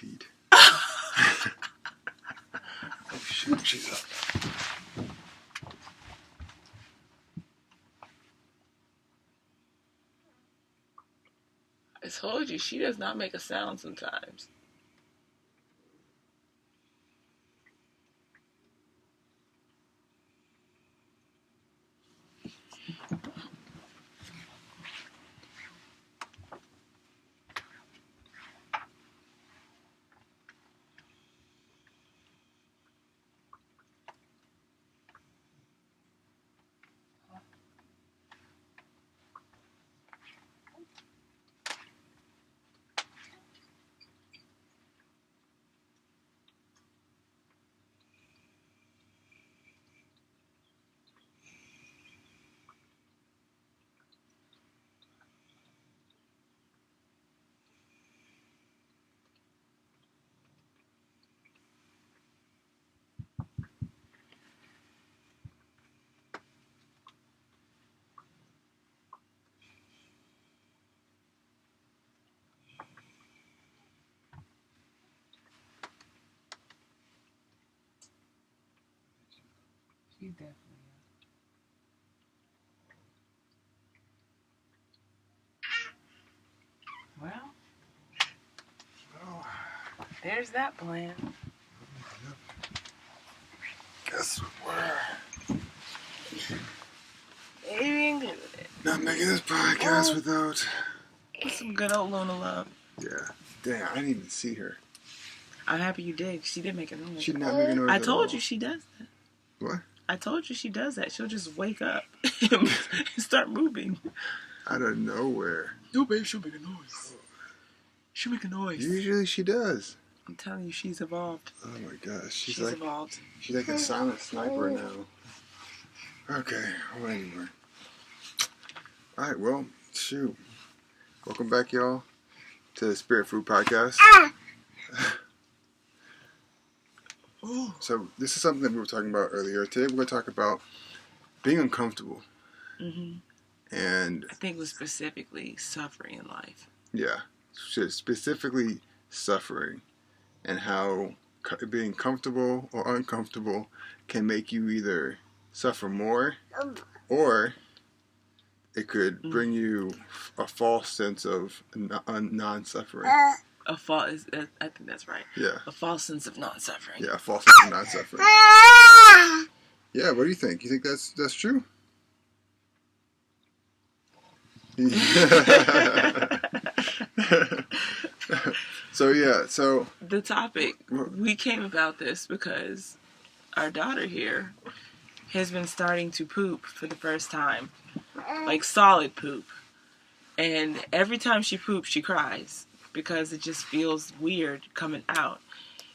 feet. Oh shoot, she's up. I told you, she does not make a sound sometimes. She's definitely up. Well, there's that plan. Guess we're Maybe included. not making this podcast without Some good old Luna love. Yeah. Damn, I didn't even see her. I'm happy you did. She did make a noise. She did not make a noise. I at told all. you she does that. What? I told you she does that. She'll just wake up and start moving. Out of nowhere. No, babe, she'll make a noise. She'll make a noise. Usually she does. I'm telling you, she's evolved. Oh my gosh. She's She's like evolved. she's like a silent sniper now. Okay, well anyway. Alright, well, shoot. Welcome back, y'all, to the Spirit Food Podcast. So this is something that we were talking about earlier. Today we're going to talk about being uncomfortable. Mm-hmm. And I think it was specifically suffering in life. yeah, specifically suffering and how being comfortable or uncomfortable can make you either suffer more or it could bring you a false sense of non-suffering. A false, I think that's right. Yeah. A false sense of non-suffering. Yeah, a false sense of non-suffering. Yeah, what do you think? You think that's true? So the topic, we came about this because our daughter here has been starting to poop for the first time. Like solid poop. And every time she poops, she cries because it just feels weird coming out.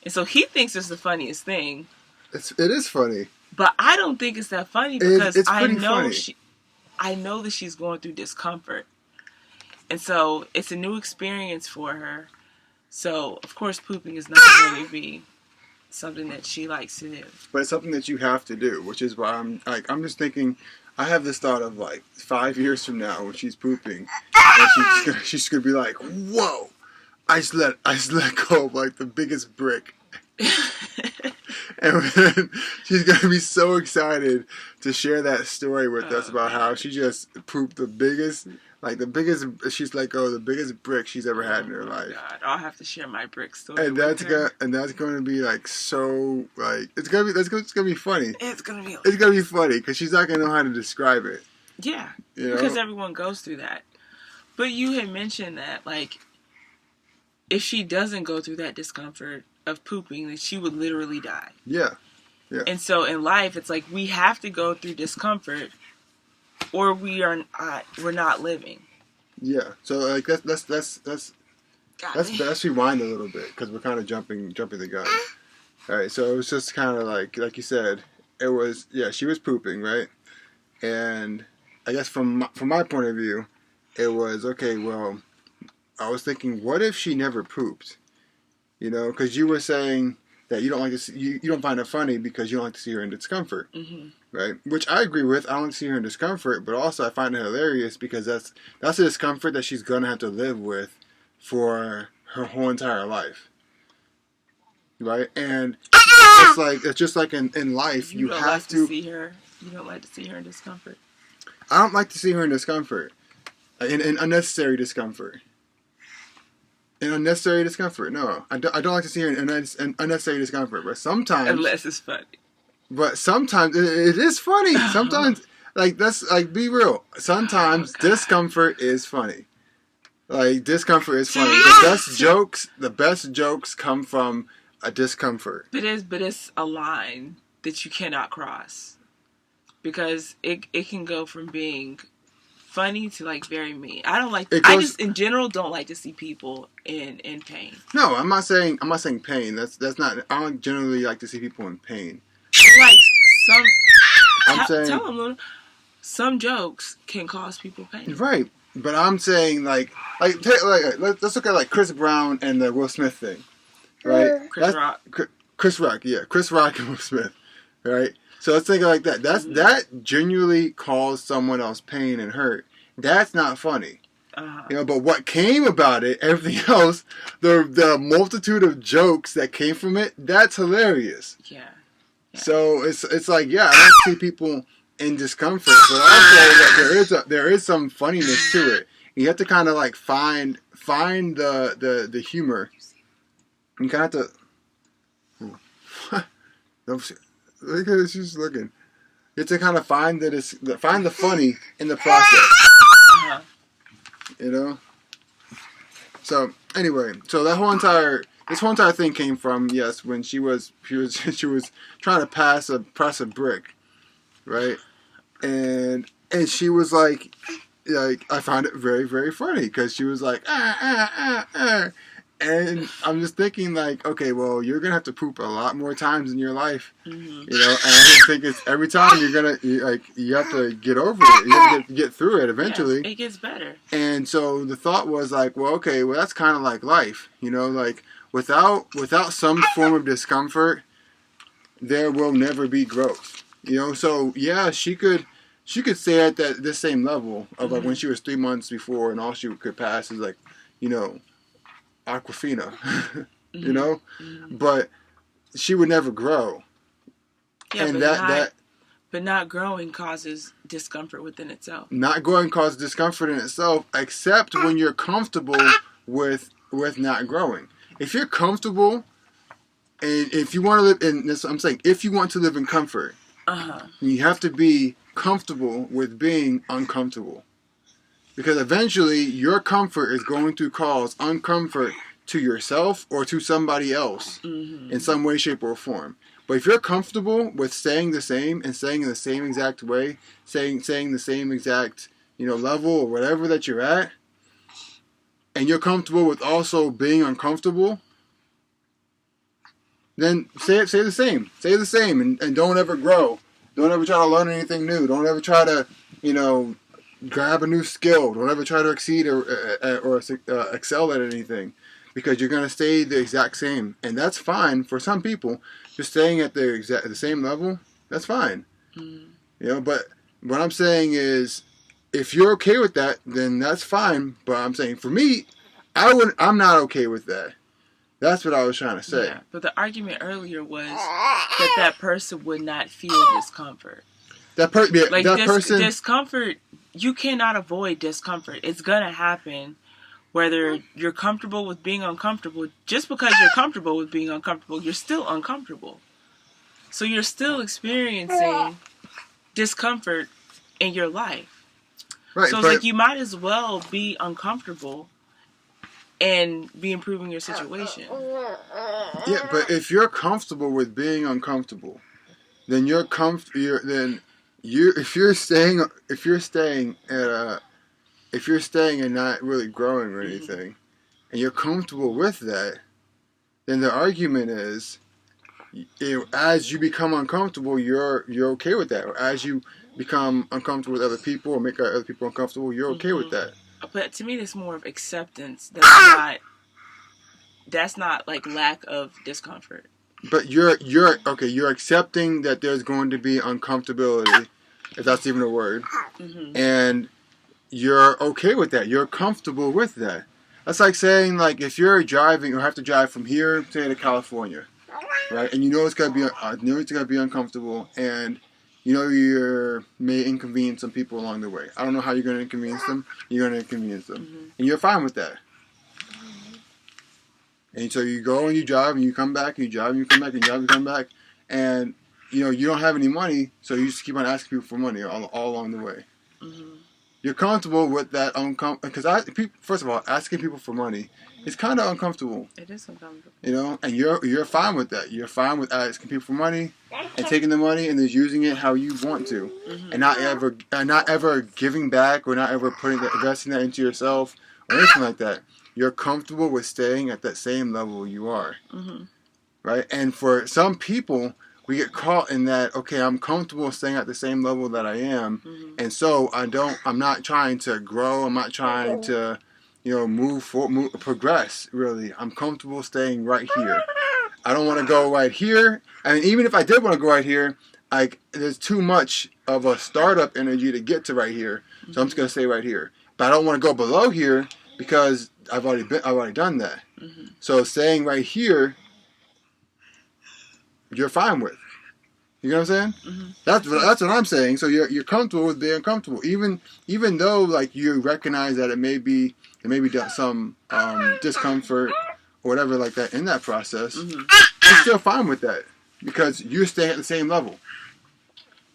And so he thinks it's the funniest thing. It is funny. But I don't think it's that funny because it's I know funny. I know that she's going through discomfort. And so it's a new experience for her. So, of course, pooping is not going to be something that she likes to do. But it's something that you have to do, which is why I'm just thinking, I have this thought of like 5 years from now when she's pooping, and she's gonna be like, whoa, I just let go of like the biggest brick. And then she's gonna be so excited to share that story with us about how she just pooped the biggest, she's let go of the biggest brick she's ever had in her life. God, I'll have to share my brick story. And that's going to be like so like it's gonna be funny. It's gonna be funny because she's not gonna know how to describe it. Yeah, you know? Because everyone goes through that. But you had mentioned that like if she doesn't go through that discomfort of pooping, then she would literally die. Yeah. And so in life, it's like we have to go through discomfort, or we're not living. Yeah. So like let's rewind a little bit because we're kind of jumping the gun. All right. So it was just kind of like you said, it was she was pooping, right? And I guess from my point of view, it was okay. Well, I was thinking, what if she never pooped? You know, because you were saying that you don't like to see, you don't find it funny because you don't like to see her in discomfort, right? Which I agree with. I don't like to see her in discomfort, but also I find it hilarious because that's a discomfort that she's gonna have to live with for her whole entire life. right? And it's just like in life, you don't have like to see her. You don't like to see her in discomfort. I don't like to see her in discomfort, in unnecessary discomfort. In unnecessary discomfort, no, I don't like to see her in unnecessary discomfort. But sometimes, unless it's funny. But sometimes it is funny. Sometimes, that's be real. Sometimes discomfort is funny. Like discomfort is funny. The best jokes come from a discomfort. But it's a line that you cannot cross, because it can go from being funny to like very mean. I just in general don't like to see people in pain. No, I'm not saying pain. That's not. I don't generally like to see people in pain. Like saying, tell them, Luna, some jokes can cause people pain. Right, but I'm saying let's look at like Chris Brown and the Will Smith thing, right? Chris Rock. Chris Rock, yeah, Chris Rock and Will Smith, right? So let's think like that. That genuinely caused someone else pain and hurt. That's not funny. Uh-huh. But what came about it, everything else, the multitude of jokes that came from it, that's hilarious. Yeah. So it's like, I don't see people in discomfort, but also that there is some funniness to it. You have to kind of like find the humor. You kind of have to. Look at this, she's looking. You have to kind of find the funny in the process. Uh-huh. So anyway, so this whole entire thing came from when she was trying to press a brick, right? And she was like I found it very, very funny because she was like and I'm just thinking like, okay, well, you're gonna have to poop a lot more times in your life, mm-hmm. And I just think it's every time you have to get over it, you have to get through it eventually. Yes, it gets better. And so the thought was like, well, okay, well that's kind of like life, like without some form of discomfort, there will never be growth, So yeah, she could stay at this same level of like when she was 3 months before, and all she could pass is like, Aquafina, but she would never grow. Yeah, and but not growing causes discomfort within itself. Not growing causes discomfort in itself, except when you're comfortable with not growing. If you're comfortable, and if you want to live in this, I'm saying if you want to live in comfort, you have to be comfortable with being uncomfortable. Because eventually, your comfort is going to cause uncomfort to yourself or to somebody else in some way, shape, or form. But if you're comfortable with staying the same and staying in the same exact way, saying the same exact level or whatever that you're at, and you're comfortable with also being uncomfortable, then say the same. Say the same, and don't ever grow. Don't ever try to learn anything new. Don't ever try to grab a new skill. Don't ever try to exceed or excel at anything, because you're gonna stay the exact same, and that's fine for some people. Just staying at the same level, that's fine. But what I'm saying is, if you're okay with that, then that's fine. But I'm saying for me, I'm not okay with that. That's what I was trying to say. Yeah, but the argument earlier was that person would not feel discomfort. Person discomfort. You cannot avoid discomfort. It's gonna happen, whether you're comfortable with being uncomfortable. Just because you're comfortable with being uncomfortable, you're still uncomfortable. So you're still experiencing discomfort in your life. Right. So it's like you might as well be uncomfortable and be improving your situation. Yeah, but if you're comfortable with being uncomfortable, then if you're staying and not really growing or anything, and you're comfortable with that, then the argument is, as you become uncomfortable, you're okay with that. Or as you become uncomfortable with other people or make other people uncomfortable, you're okay with that. But to me, that's more of acceptance. That's not like lack of discomfort. But you're accepting that there's going to be uncomfortability, if that's even a word, and you're okay with that. You're comfortable with that. That's like saying, like, if you're driving or have to drive from here, say, to California, right? And you know it's gonna be uncomfortable, and you know you may inconvenience some people along the way. I don't know how you're gonna inconvenience them. You're gonna inconvenience them, and you're fine with that. And so you go and you drive and you come back and you drive and you come back and you drive and you come back, and you know you don't have any money, so you just keep on asking people for money all along the way. You're comfortable with that because first of all, asking people for money is kind of uncomfortable. It is uncomfortable. You know, and you're fine with that. You're fine with asking people for money and taking the money and just using it how you want to, and not ever giving back or not ever investing that into yourself or anything like that. You're comfortable with staying at that same level you are, right? And for some people, we get caught in that. Okay, I'm comfortable staying at the same level that I am, and so I'm not trying to grow. I'm not trying to, progress. Really, I'm comfortable staying right here. I don't want to go right here. And even if I did want to go right here, there's too much of a startup energy to get to right here. So I'm just gonna stay right here. But I don't want to go below here because I've already done that. So staying right here, you're fine with. You know what I'm saying? That's what I'm saying. So you're comfortable with being comfortable, even though like you recognize that there may be some discomfort or whatever like that in that process. You're still fine with that because you're staying at the same level.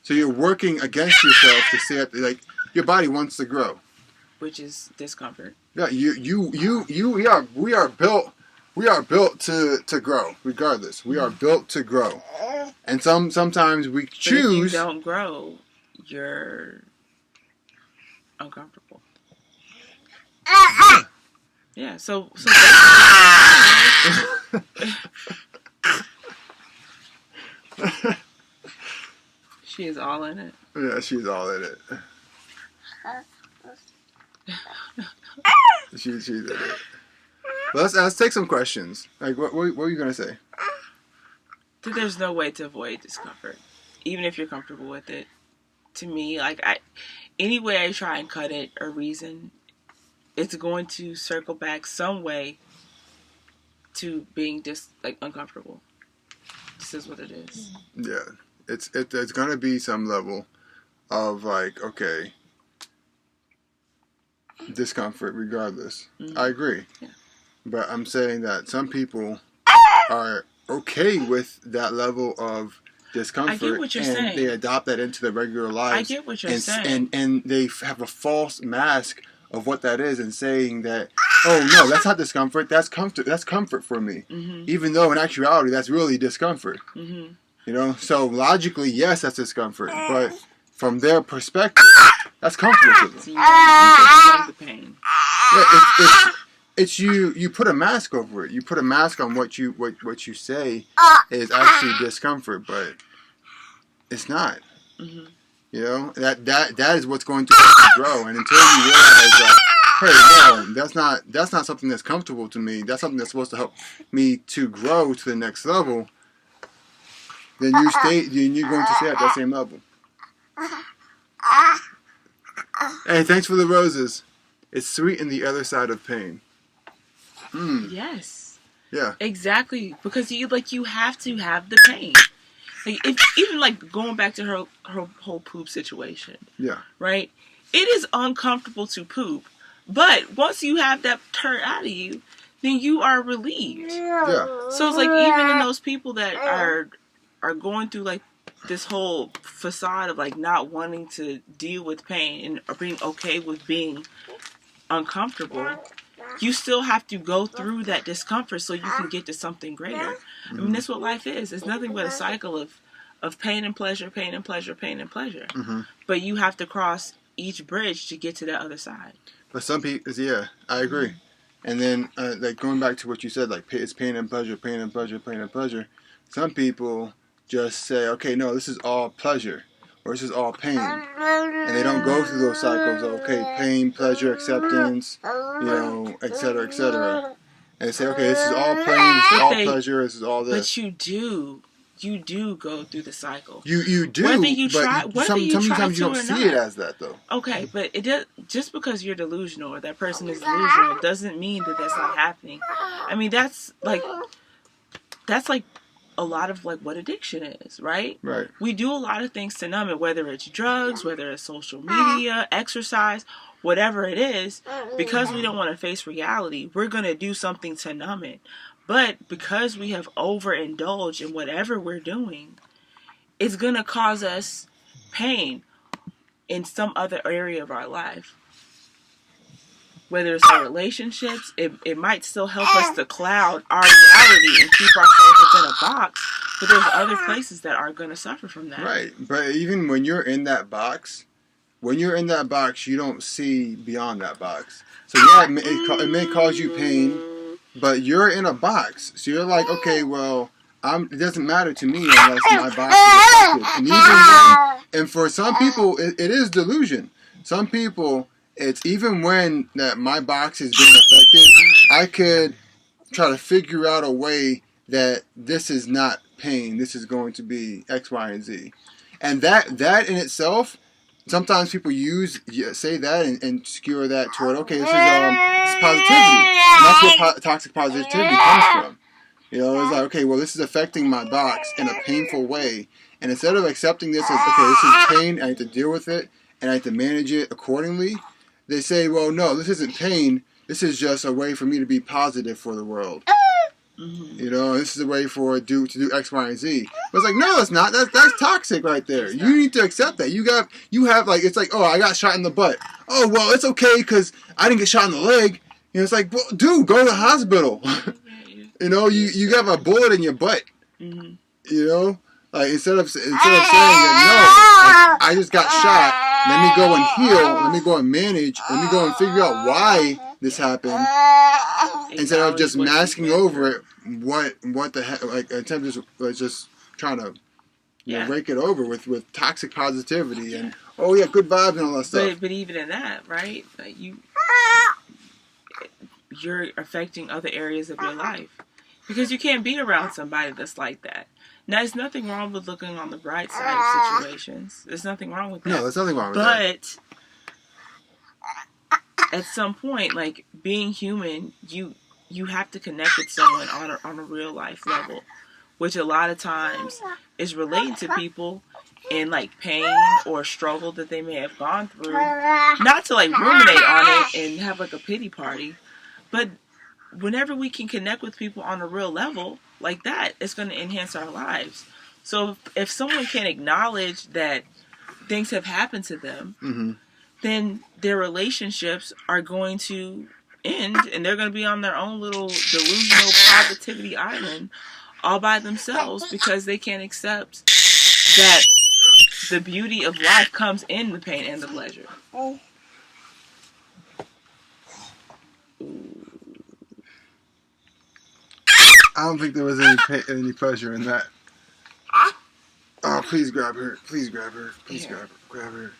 So you're working against yourself to stay at your body wants to grow, which is discomfort. Yeah, we are built to grow, regardless. We are built to grow. And sometimes we choose. But if you don't grow, you're uncomfortable. Yeah, so she is all in it. Yeah, she's all in it. She's in it. Let's take some questions. Like, what were you gonna say? That there's no way to avoid discomfort, even if you're comfortable with it. To me, any way I try and cut it or reason, it's going to circle back some way to being just uncomfortable. This is what it is. Yeah, it's gonna be some level of discomfort regardless. I agree. Yeah. But I'm saying that some people are okay with that level of discomfort. I get what you're saying. They adopt that into their regular lives. I get what you're saying. And they have a false mask of what that is and saying that, oh no, that's not discomfort, that's comfort. That's comfort for me. Even though in actuality that's really discomfort. You know? So logically, yes, that's discomfort. But from their perspective, that's comfort to them. So you don't the pain. Yeah, it's you put a mask over it. You put a mask on what you say is actually discomfort, but it's not. You know, that is what's going to help you grow. And until you realize that, hey, no, that's not something that's comfortable to me. That's something that's supposed to help me to grow to the next level. Then you're going to stay at that same level. Hey, thanks for the roses. It's sweet in the other side of pain. Yes. Yeah. Exactly, because you have to have the pain. Even going back to her whole poop situation. Yeah. Right? It is uncomfortable to poop, but once you have that turd out of you, then you are relieved. Yeah. So it's even in those people that are going through this whole facade of not wanting to deal with pain and being okay with being uncomfortable, you still have to go through that discomfort so you can get to something greater. I mean, that's what life is. It's nothing but a cycle of pain and pleasure, pain and pleasure, pain and pleasure. But you have to cross each bridge to get to that other side. But some people, yeah, I agree. And then, going back to what you said, it's pain and pleasure, pain and pleasure, pain and pleasure. Some people just say, okay, no, this is all pleasure, or this is all pain. And they don't go through those cycles of, okay, pain, pleasure, acceptance, et cetera, et cetera. And they say, okay, this is all pain, this is all pleasure, this is all this. But you do go through the cycle. You do, whether you try, but sometimes you don't see it as that, though. Okay, but it does, just because you're delusional or that person is delusional doesn't mean that that's not happening. I mean, that's like a lot of like what addiction is, right? Right. We do a lot of things to numb it, whether it's drugs, whether it's social media, exercise, whatever it is. Because we don't want to face reality, we're going to do something to numb it. But because we have overindulged in whatever we're doing, it's going to cause us pain in some other area of our life. Whether it's our relationships, it might still help us to cloud our reality and keep ourselves within a box. But there's other places that are going to suffer from that. Right. But even when you're in that box, you don't see beyond that box. So yeah, it may cause you pain, but you're in a box. So you're like, okay, well, it doesn't matter to me unless my box is affected. And for some people, it is delusion. Some people, it's even when that my box is being affected, I could try to figure out a way that this is not pain. This is going to be X, Y, and Z. And that in itself, sometimes people say that and skewer that toward, okay, this is positivity. And that's where toxic positivity comes from. You know, it's like, okay, well, this is affecting my box in a painful way. And instead of accepting this as, okay, this is pain, I have to deal with it, and I have to manage it accordingly, they say, well, no, this isn't pain. This is just a way for me to be positive for the world. Mm-hmm. You know, this is a way to do X, Y, and Z. But it's like, no, it's not. That's toxic right there. You need to accept that. You have like, it's like, oh, I got shot in the butt. Oh, well, it's okay because I didn't get shot in the leg. You know, it's like, well, dude, go to the hospital. You know, you have a bullet in your butt. Mm-hmm. You know, like instead of saying that, no, I just got shot. Let me go and heal. Let me go and manage. Let me go and figure out why this happened. Instead of just masking over it, what the heck, like attempt to just trying to rake it over with toxic positivity and good vibes and all that stuff. But even in that, right? You're affecting other areas of your life because you can't be around somebody that's like that. Now, there's nothing wrong with looking on the bright side of situations. There's nothing wrong with that. No, there's nothing wrong with that. But at some point, like being human, you have to connect with someone on a real life level, which a lot of times is related to people in like pain or struggle that they may have gone through. Not to like ruminate on it and have like a pity party, but whenever we can connect with people on a real level like that, it's going to enhance our lives. So if someone can acknowledge that things have happened to them, mm-hmm. then their relationships are going to end and they're going to be on their own little delusional positivity island all by themselves because they can't accept that the beauty of life comes in the pain and the pleasure. I don't think there was any pleasure in that. Oh, please grab her. Please grab her. Please grab her.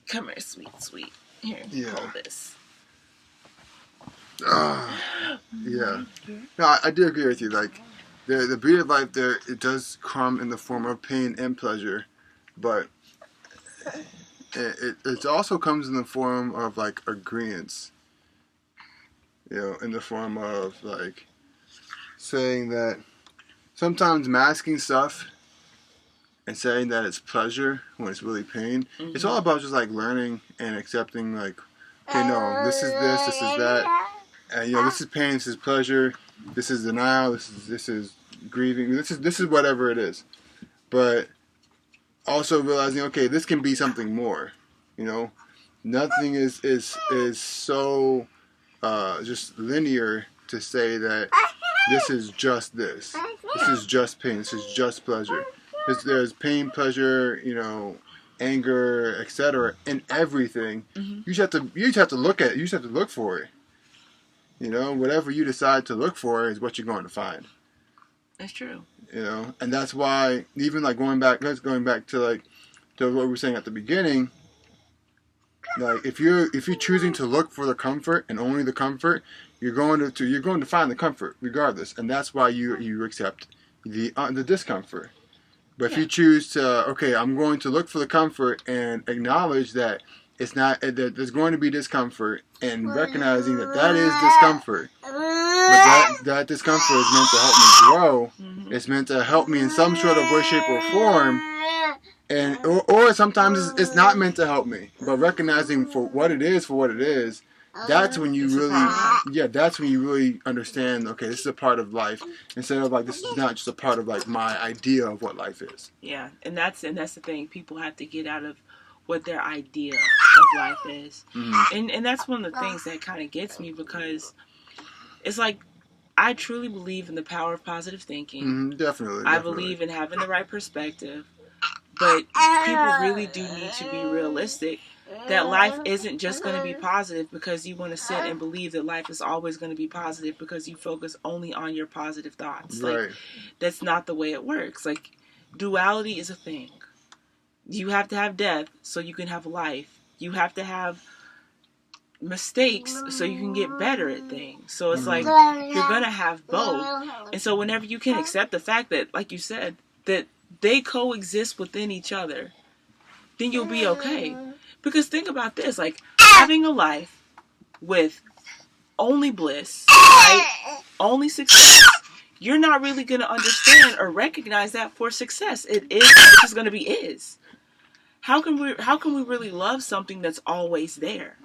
Come here, sweet. Here, hold this. Yeah. No, I do agree with you. Like, the beauty of life there, it does come in the form of pain and pleasure, but it also comes in the form of, like, agreeance. You know, in the form of, like, saying that sometimes masking stuff and saying that it's pleasure when it's really pain, mm-hmm. It's all about just like learning and accepting like, okay, no, this is that, and you know, this is pain, this is pleasure, this is denial, this is grieving, this is whatever it is, but also realizing, okay, this can be something more. You know, nothing is so just linear to say that this is just this. This is just pain. This is just pleasure. There's pain, pleasure, you know, anger, etc. in everything. Mm-hmm. You just have to look at it. You just have to look for it. You know, whatever you decide to look for is what you're going to find. That's true. You know, and that's why even like going back to what we were saying at the beginning. Like if you're choosing to look for the comfort and only the comfort, you're going to find the comfort regardless, and that's why you accept the discomfort. But if you choose to, okay, I'm going to look for the comfort and acknowledge that it's not that there's going to be discomfort, and recognizing that is discomfort, but that discomfort is meant to help me grow, It's meant to help me in some sort of way, shape, or form. And or sometimes it's not meant to help me. But recognizing for what it is, that's when you that's when you really understand, okay, this is a part of life, instead of like, this is not just a part of like my idea of what life is. Yeah, and that's the thing. People have to get out of what their idea of life is. And that's one of the things that kind of gets me, because it's like, I truly believe in the power of positive thinking. Definitely. I believe in having the right perspective, but people really do need to be realistic that life isn't just going to be positive because you want to sit and believe that life is always going to be positive because you focus only on your positive thoughts. Right. Like, that's not the way it works. Like, duality is a thing. You have to have death so you can have life. You have to have mistakes so you can get better at things. So it's like, you're going to have both. And so whenever you can accept the fact that, like you said, that they coexist within each other, then you'll be okay. Because think about this, like, having a life with only bliss, right? Only success, you're not really going to understand or recognize that for success. It is just going to be is. How can we really love something that's always there?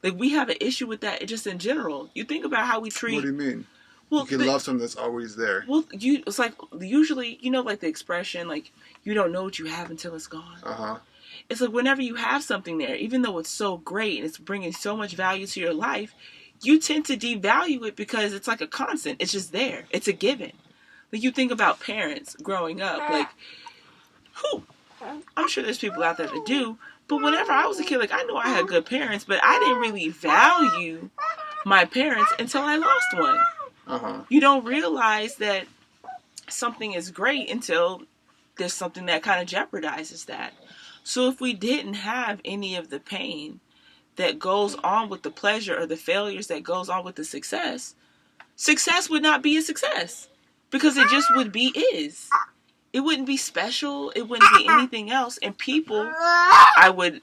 Like, we have an issue with that just in general. You think about how we treat... What do you mean? Well, you can love something that's always there. Well, it's like, usually, like the expression, like, you don't know what you have until it's gone. Uh-huh. It's like, whenever you have something there, even though it's so great and it's bringing so much value to your life, you tend to devalue it because it's like a constant. It's just there. It's a given. Like, you think about parents growing up, like, I'm sure there's people out there that do, but whenever I was a kid, like, I knew I had good parents, but I didn't really value my parents until I lost one. Uh-huh. You don't realize that something is great until there's something that kind of jeopardizes that. So if we didn't have any of the pain that goes on with the pleasure or the failures that goes on with the success would not be a success, because it just would be is. It wouldn't be special. It wouldn't be anything else. And people, I would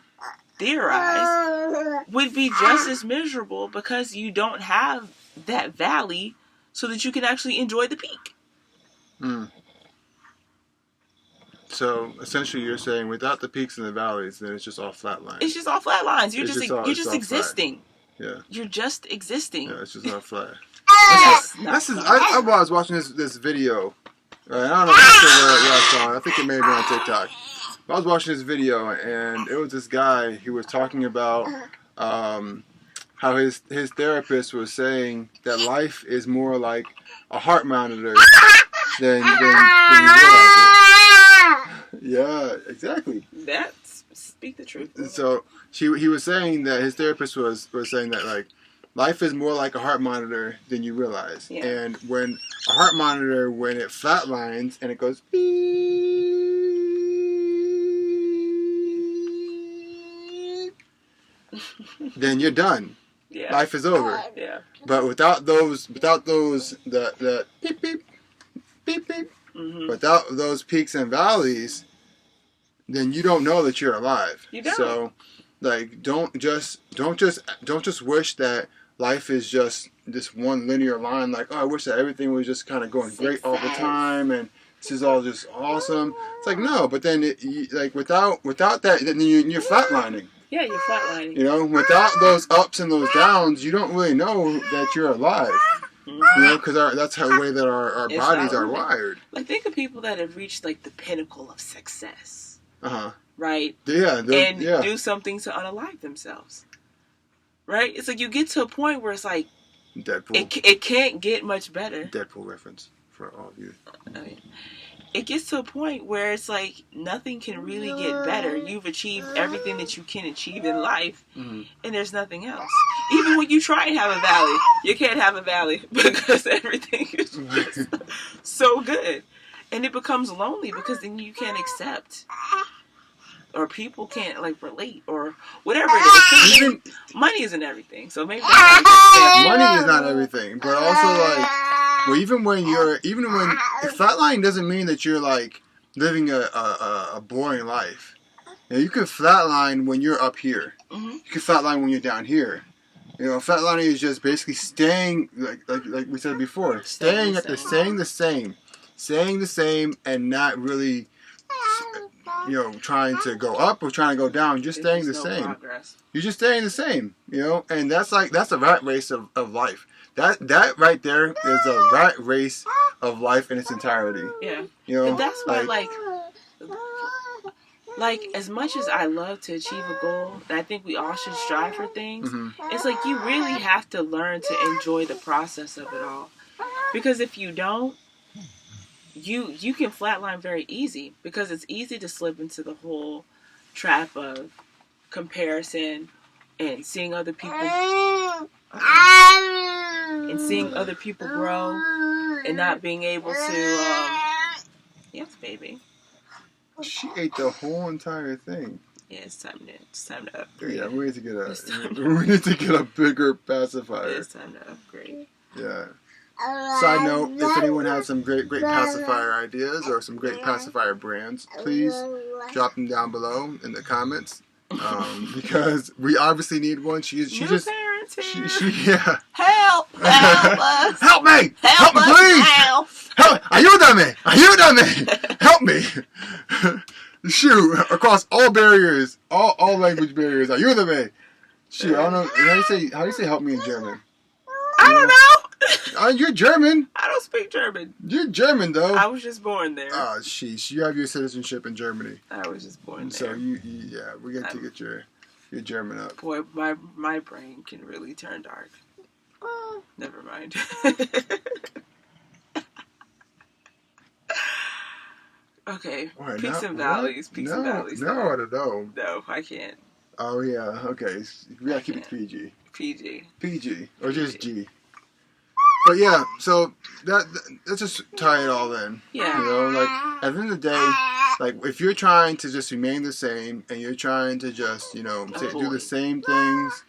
theorize, would be just as miserable because you don't have that valley so that you can actually enjoy the peak. So essentially, you're saying without the peaks and the valleys, then it's just all flat lines. It's just all flat lines. You're just existing. Flat. Yeah. You're just existing. Yeah, it's just all flat. I was watching this video. Right, I don't know where I saw it. I think it may have been on TikTok. I was watching this video, and it was this guy who was talking about how his therapist was saying that life is more like a heart monitor than you realize it. Yeah, exactly. That's speak the truth. So he was saying that his therapist was saying that, like, life is more like a heart monitor than you realize. Yeah. And when a heart monitor, when it flatlines and it goes beep, then you're done. Yeah. Life is over. Yeah. But without those the beep beep beep beep, without those peaks and valleys, then you don't know that you're alive. You don't. So, like, don't just wish that life is just this one linear line. Like, oh, I wish that everything was just kind of going great all the time, and this is all just awesome. It's like, no, but then without that, then you're flatlining. Yeah, you're flatlining. You know, without those ups and those downs, you don't really know that you're alive. You know, because that's how the way that our bodies are wired. Like, think of people that have reached, like, the pinnacle of success. Uh-huh. Right? Yeah. Do something to unalive themselves. Right? It's like you get to a point where it's like, Deadpool. It can't get much better. Deadpool reference for all of you. I mean, it gets to a point where it's like nothing can really get better. You've achieved everything that you can achieve in life, and there's nothing else. Even when you try and have a valley, you can't have a valley because everything is just so good. And it becomes lonely because then you can't accept, or people can't, like, relate, or whatever it is. Even money isn't everything, so maybe that's not money is not everything, but also, like, well, even when flatlining doesn't mean that you're, like, living a boring life. You know, you can flatline when you're up here. You can flatline when you're down here. You know, flatlining is just basically staying, like we said before, staying the same. staying the same and not really, trying to go up or trying to go down. Just staying the same. Progress. You're just staying the same, and that's a rat race of life. That right there is a rat race of life in its entirety. Yeah. And that's why, like, as much as I love to achieve a goal, and I think we all should strive for things, it's like you really have to learn to enjoy the process of it all. Because if you don't, you can flatline very easy, because it's easy to slip into the whole trap of comparison and seeing other people grow and not being able to yes, baby. She ate the whole entire thing. Yeah, it's time to upgrade. Yeah, we need to get a bigger pacifier. It's time to upgrade. Yeah. Side note, if anyone has some great pacifier ideas or some great pacifier brands, please drop them down below in the comments. Because we obviously need one. She just yeah. Help us! Help me! Help me, please! Help! Ayúdame! Help me! Shoot, across all barriers, all language barriers. Ayúdame! Shoot, I don't know. How do you say help me in German? I don't know. You're German. I don't speak German. You're German, though. I was just born there. Oh, sheesh. You have your citizenship in Germany. I was just born there. So, we get to get your German up. Boy, my brain can really turn dark. Never mind. Okay. Right, Peaks and valleys. Peaks and valleys. No, I don't know. No, I can't. Oh, yeah. Okay. We gotta keep it PG. PG. Or just G. But yeah, so let's just tie it all in. Yeah. Like, at the end of the day, like, if you're trying to just remain the same and you're trying to just, do the same things,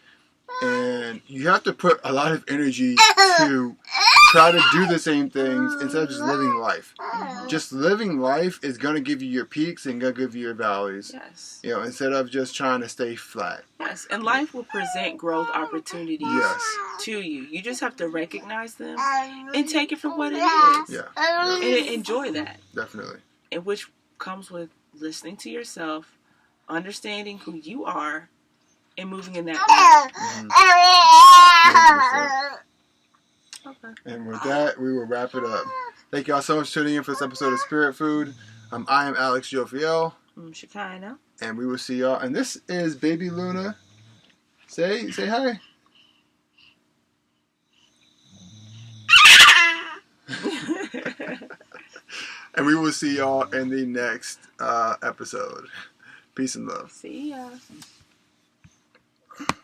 and you have to put a lot of energy to try to do the same things instead of just living life. Just living life is going to give you your peaks and going to give you your valleys. Yes. Instead of just trying to stay flat. Yes, and life will present growth opportunities to you. You just have to recognize them and take it for what it is. Yeah. And enjoy that. Definitely. And which comes with listening to yourself, understanding who you are, and moving in that way. Okay. And with that, we will wrap it up. Thank y'all so much for tuning in for this episode of Spirit Food. I am Alex Jofiel. I'm Shekinah. And we will see y'all. And this is Baby Luna. Say hi. And we will see y'all in the next episode. Peace and love. See ya.